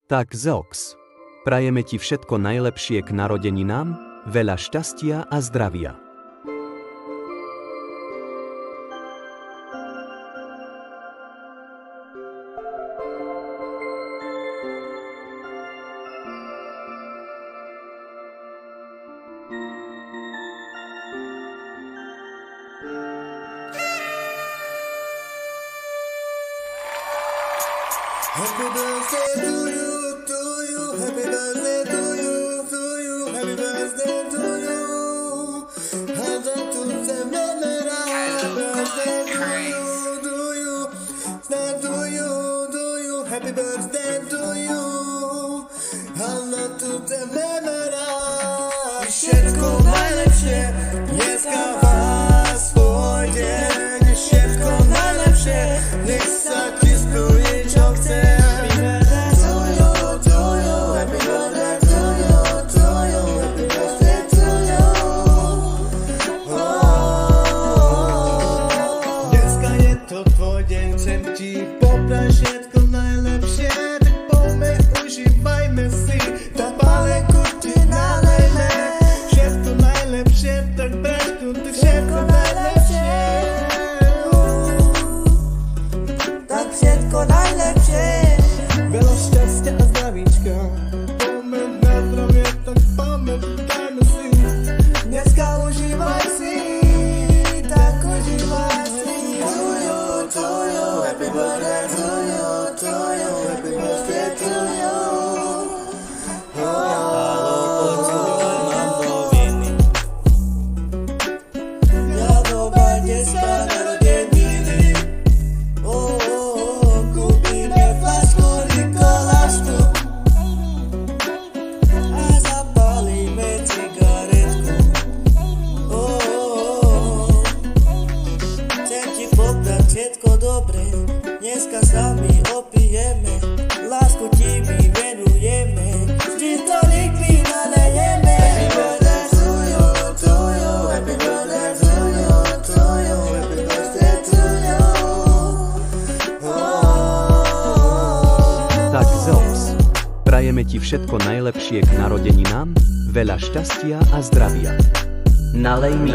Tak Zox, prajeme ti všetko najlepšie k narodeninám, veľa šťastia a zdravia. Happy birthday to you, happy birthday to you, happy birthday to you. Happy to the memory, birthday to you, happy birthday to you. Happy to the memory. Všetko najlepšie, dneska vás svoj deň, všetko najlepšie, nech sa ti splní, čo chceš. Dneska je to tvoj deň, chcem ti poprať všetko najlepšie, tak poďme, užívajme si, tak palenku ti nalejme. Všetko najlepšie, tak bračku, ty všetko najlepšie. Tak všetko najlepšie. Veľa šťastia a zdravíčka, poďme na zdravie, tak pamätajme si. Dneska užívaj si, tak užívaj si. To you, happy birthday to you, happy birthday to you. Jadoba dneska narodeniny. Kúpime fľašku Nikolašku a zapálime cigaretku. Chcem ti poprať všetko dobré, dneska sa my opijeme, lásku ti my venujeme, vždy tolik my nalejeme. Happy birthday to you, happy birthday to you, happy birthday to you. Tak Zox, prajeme ti všetko najlepšie k narodeninám, veľa šťastia a zdravia. Nalej mi.